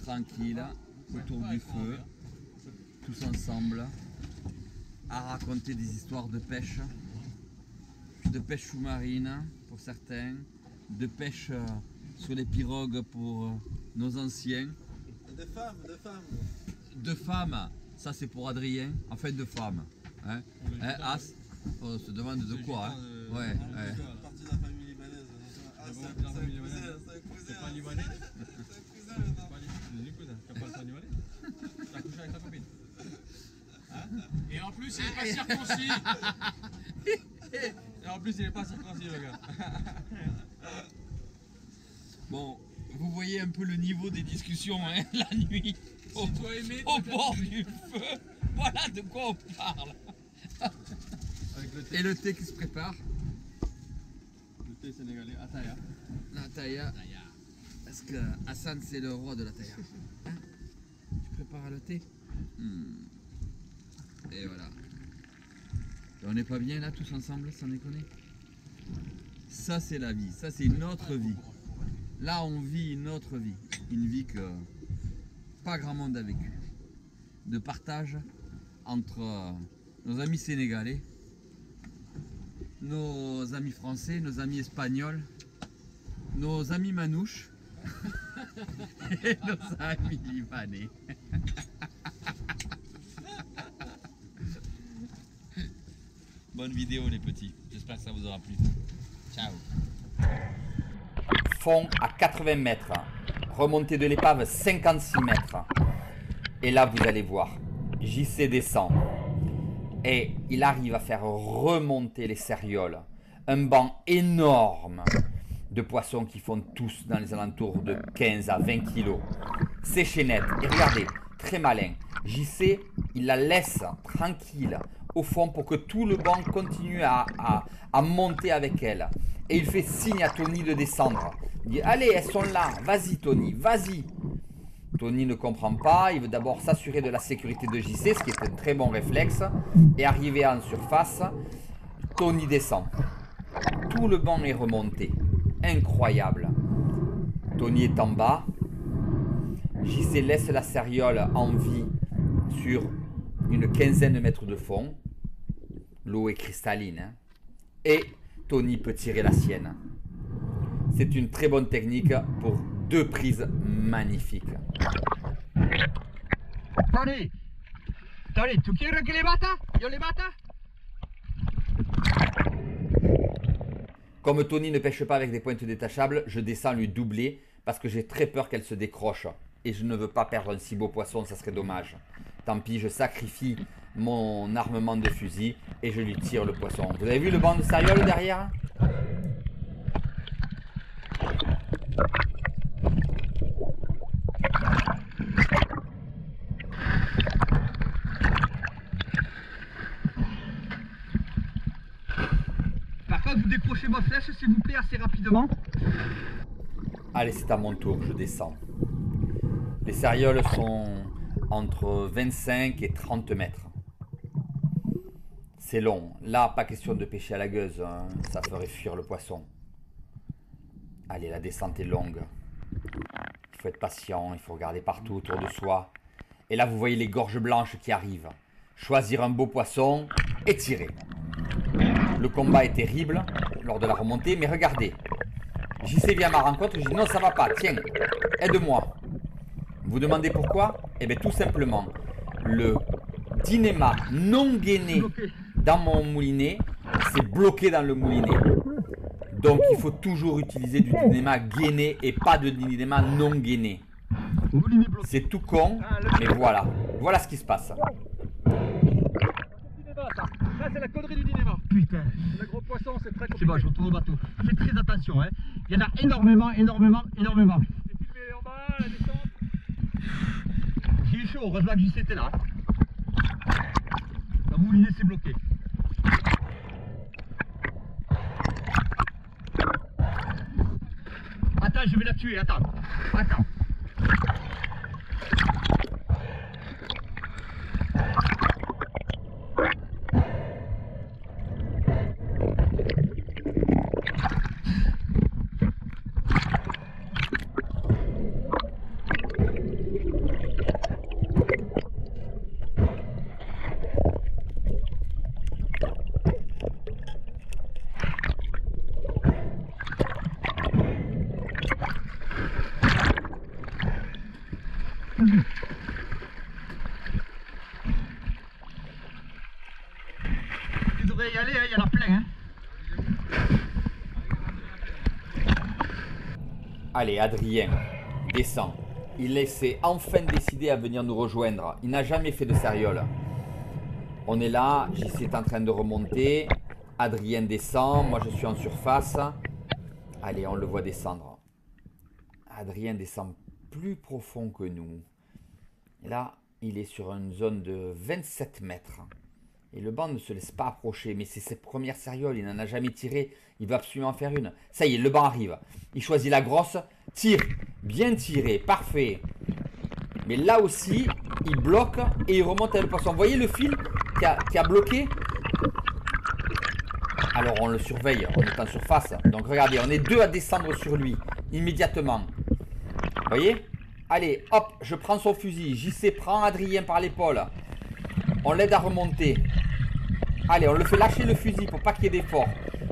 tranquille, autour du feu, tous ensemble, à raconter des histoires de pêche sous-marine pour certains, de pêche sur les pirogues pour nos anciens. De femmes, ça c'est pour Adrien, enfin de femmes. Hein. As, on se demande de quoi. Hein. Ouais. Partie de la famille libanaise. C'est pas libanais. C'est un cousin. T'as pas le temps libanais. T'as couché avec ta copine. Et en plus, il est pas circoncis. Et en plus, il est pas circoncis, le gars. Bon, vous voyez un peu le niveau des discussions hein, la nuit au bord du feu. Voilà de quoi on parle. Et le thé qui se prépare. Le thé sénégalais, Ataya. La taïa. Parce que Hassan c'est le roi de la taïa. Hein, tu prépares le thé. Et voilà. Et on n'est pas bien là tous ensemble, sans déconner. Ça c'est la vie, ça c'est notre vie. Là on vit une autre vie. Une vie que pas grand monde a vécu. De partage entre nos amis sénégalais, nos amis français, nos amis espagnols, nos amis manouches et nos amis libanais. Bonne vidéo les petits, j'espère que ça vous aura plu. Ciao. Fond à 80 mètres, remontée de l'épave 56 mètres. Et là vous allez voir, JC descend. Et il arrive à faire remonter les cérioles. Un banc énorme de poissons qui font tous dans les alentours de 15 à 20 kilos. C'est chaînette. Et regardez, très malin. JC, il la laisse tranquille au fond pour que tout le banc continue à monter avec elle. Et il fait signe à Tony de descendre. Il dit, allez, elles sont là. Vas-y Tony, vas-y. Tony ne comprend pas, il veut d'abord s'assurer de la sécurité de JC, ce qui est un très bon réflexe. Et arrivé en surface, Tony descend. Tout le banc est remonté. Incroyable. Tony est en bas. JC laisse la céréole en vie sur une quinzaine de mètres de fond. L'eau est cristalline. Hein. Et Tony peut tirer la sienne. C'est une très bonne technique pour 2 prises magnifiques. Tony, tu quieres que le mata? Yo le mata? Comme Tony ne pêche pas avec des pointes détachables, je descends lui doubler parce que j'ai très peur qu'elle se décroche. Et je ne veux pas perdre un si beau poisson, ça serait dommage. Tant pis, je sacrifie mon armement de fusil et je lui tire le poisson. Vous avez vu le banc de céréales derrière ? Par contre, vous décrochez ma flèche, s'il vous plaît, assez rapidement. Allez, c'est à mon tour, je descends. Les cérioles sont entre 25 et 30 mètres. C'est long. Là, pas question de pêcher à la gueuse, hein. Ça ferait fuir le poisson. Allez, la descente est longue. Il faut être patient, il faut regarder partout autour de soi. Et là, vous voyez les gorges blanches qui arrivent. Choisir un beau poisson et tirer. Le combat est terrible lors de la remontée, mais regardez. JC vient à ma rencontre, je dis non, ça va pas, tiens, aide-moi. Vous demandez pourquoi? Eh bien, tout simplement, le dinéma non gainé dans mon moulinet, c'est bloqué dans le moulinet. Donc, il faut toujours utiliser du dinéma gainé et pas de dinéma non gainé. C'est tout con, mais voilà. Voilà ce qui se passe. Ça, c'est la connerie du dinéma. Putain. Le gros poisson, c'est très compliqué. C'est bon, je retourne au bateau. Faites très attention, hein. Il y en a énormément. C'est filmé en bas, la descente. J'ai eu chaud, heureusement que j'y étais là. Dans mon moulinet, c'est bloqué. Attends, je vais la tuer, attends. Tu devrais y aller, hein, il y en a plein. Hein. Allez, Adrien, descend. Il s'est enfin décidé à venir nous rejoindre. Il n'a jamais fait de sériole. On est là, JC est en train de remonter. Adrien descend, moi je suis en surface. Allez, on le voit descendre. Adrien descend plus profond que nous. Là, il est sur une zone de 27 mètres. Et le banc ne se laisse pas approcher. Mais c'est ses premières sérioles, il n'en a jamais tiré. Il va absolument en faire une. Ça y est, le banc arrive. Il choisit la grosse. Tire. Bien tiré. Parfait. Mais là aussi, il bloque et il remonte avec le poisson. Vous voyez le fil qui a bloqué? Alors on le surveille, on est en surface. Donc regardez, on est deux à descendre sur lui immédiatement. Vous voyez? Allez, hop, je prends son fusil. JC prend Adrien par l'épaule. On l'aide à remonter. Allez, on le fait lâcher le fusil pour pas qu'il y ait d'effort.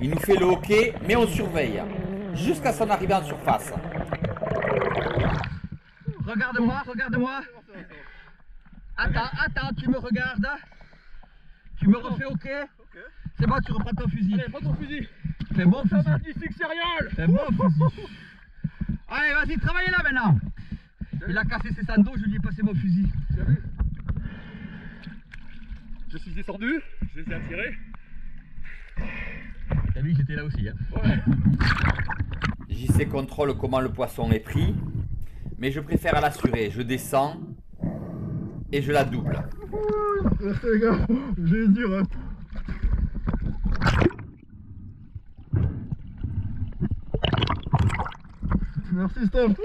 Il nous fait le hockey, mais on surveille. Jusqu'à son arrivée en surface. Regarde-moi, regarde-moi. Attends, tu me regardes. Tu me refais ok. C'est bon, tu reprends ton fusil. Allez, prends ton fusil. C'est bon fusil. Magnifique sériole. C'est bon fusil. Allez, vas-y, travaillez là maintenant. Il a cassé ses sandos, je lui ai passé mon fusil. Tu as vu? Je suis descendu, je les ai attirés. T'as vu que j'étais là aussi, hein? Ouais. JC contrôle comment le poisson est pris. Mais je préfère l'assurer. Je descends et je la double. Merci les gars, j'ai dur hein. Merci Steph.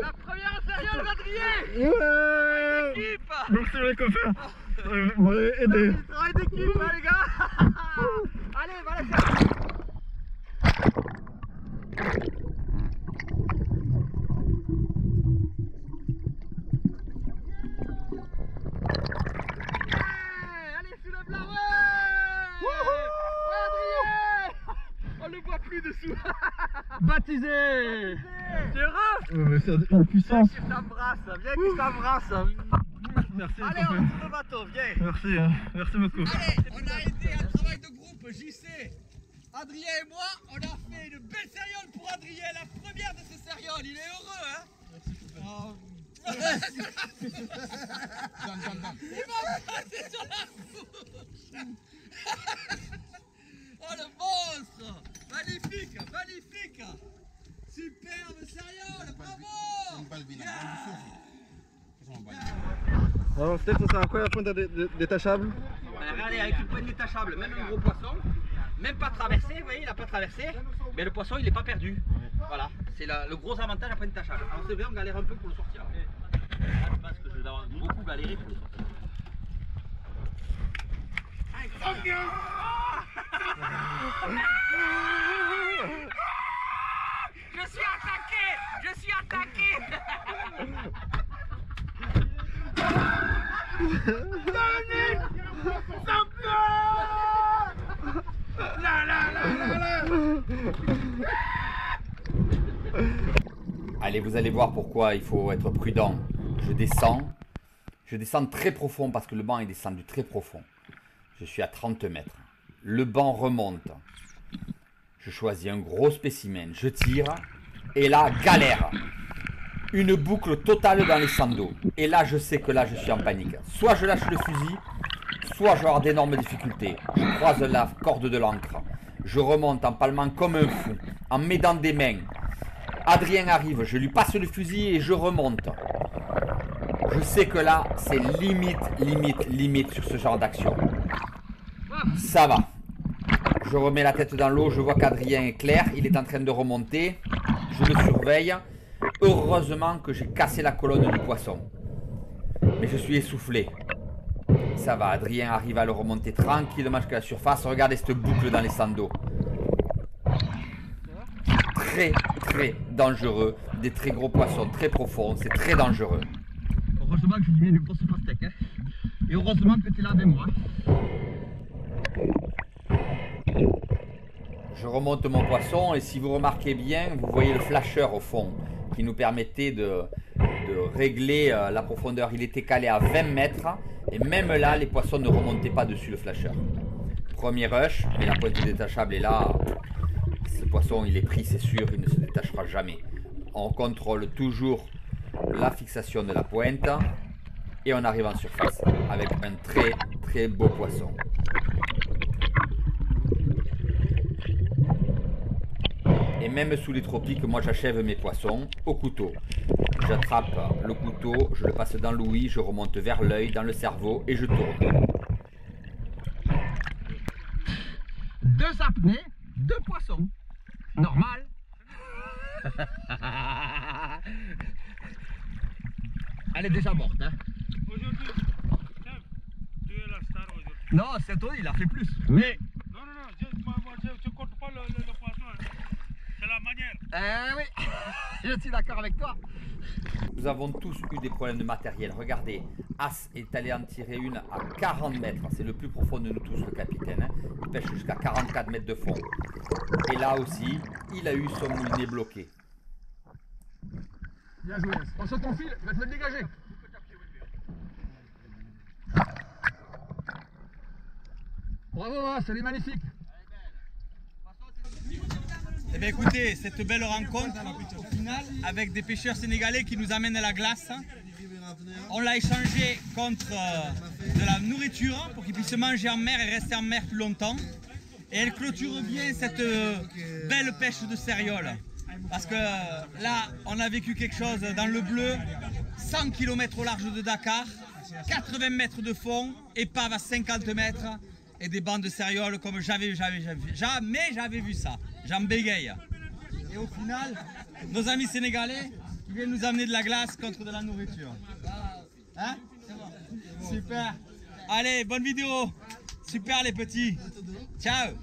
La première sérieuse d'Adrien. Ouais. Équipe. Merci les copains. Vous m'avez aidé. Travail d'équipe, hein, les gars. Allez, va la faire. Allez, soulève-la, ouais. Adrien. On le voit plus dessous. Baptisé. C'est heureux. Mais c'est une puissance. Viens qu'il t'embrasse, viens qu'il t'embrasse. Merci les Allez, on copains. tourne le bateau, viens. Merci, hein. Merci beaucoup. Allez, on a été un travail de groupe, JC, Adrien et moi, on a fait une belle sériole pour Adrien, la première de ces sérioles, il est heureux, hein? Merci, il m'a passé sur la bouche. Oh le monstre! Magnifique, magnifique! Superbe sériole, bravo! Alors Steph, ça sert à quoi la pointe détachable? Regardez, avec une pointe détachable, même un gros poisson, même pas traversé, vous voyez, il n'a pas traversé, mais le poisson il n'est pas perdu. Voilà, c'est le gros avantage de la pointe détachable. Alors c'est vrai, on galère un peu pour le sortir. Là, je pense que je vais avoir beaucoup galéré pour le sortir. Je suis attaqué! Je suis attaqué! Allez, vous allez voir pourquoi il faut être prudent. Je descends très profond parce que le banc est descendu très profond. Je suis à 30 mètres. Le banc remonte. Je choisis un gros spécimen, je tire et là, galère. Une boucle totale dans les sandos. Et là, je sais que là, je suis en panique. Soit je lâche le fusil, soit je vais avoir d'énormes difficultés. Je croise la corde de l'ancre. Je remonte en palmant comme un fou, en m'aidant des mains. Adrien arrive, je lui passe le fusil et je remonte. Je sais que là, c'est limite sur ce genre d'action. Ça va. Je remets la tête dans l'eau, je vois qu'Adrien est clair, il est en train de remonter. Je le surveille. Heureusement que j'ai cassé la colonne du poisson. Mais je suis essoufflé. Ça va, Adrien arrive à le remonter tranquillement jusqu'à la surface. Regardez cette boucle dans les sandos. Très dangereux. Des très gros poissons, très profonds. C'est très dangereux. Heureusement que je lui mets une grosse pastèque. Hein. Et heureusement que tu es là avec moi. Je remonte mon poisson et si vous remarquez bien, vous voyez le flasheur au fond qui nous permettait de de régler la profondeur. Il était calé à 20 mètres et même là, les poissons ne remontaient pas dessus le flasheur. Premier rush, mais la pointe détachable est là. Ce poisson, il est pris, c'est sûr, il ne se détachera jamais. On contrôle toujours la fixation de la pointe et on arrive en surface avec un très très beau poisson. Et même sous les tropiques, moi j'achève mes poissons au couteau. J'attrape le couteau, je le passe dans l'ouïe, je remonte vers l'œil, dans le cerveau et je tourne. 2 apnées, 2 poissons. Normal. Elle est déjà morte. Hein. Aujourd'hui, tu es la star aujourd'hui. Non, c'est toi, il a fait plus. Mais. Non, je ne compte pas le poisson. Hein. C'est la manière. Oui, je suis d'accord avec toi. Nous avons tous eu des problèmes de matériel. Regardez, As est allé en tirer une à 40 mètres. C'est le plus profond de nous tous, le capitaine. Hein. Il pêche jusqu'à 44 mètres de fond. Et là aussi, il a eu son moulinet bloqué. Bien joué. On saute ton fil, va te le dégager. Bravo, c'est magnifique. Eh bien écoutez, cette belle rencontre au final avec des pêcheurs sénégalais qui nous amènent à la glace. On l'a échangé contre de la nourriture pour qu'ils puissent manger en mer et rester en mer plus longtemps. Et elle clôture bien cette belle pêche de céréales. Parce que là, on a vécu quelque chose dans le bleu, 100 km au large de Dakar, 80 mètres de fond, épave à 50 mètres et des bandes de céréales comme jamais j'avais vu ça. J'en bégaye. Et au final, nos amis sénégalais qui viennent nous amener de la glace contre de la nourriture. Hein? Super. Allez, bonne vidéo. Super les petits. Ciao.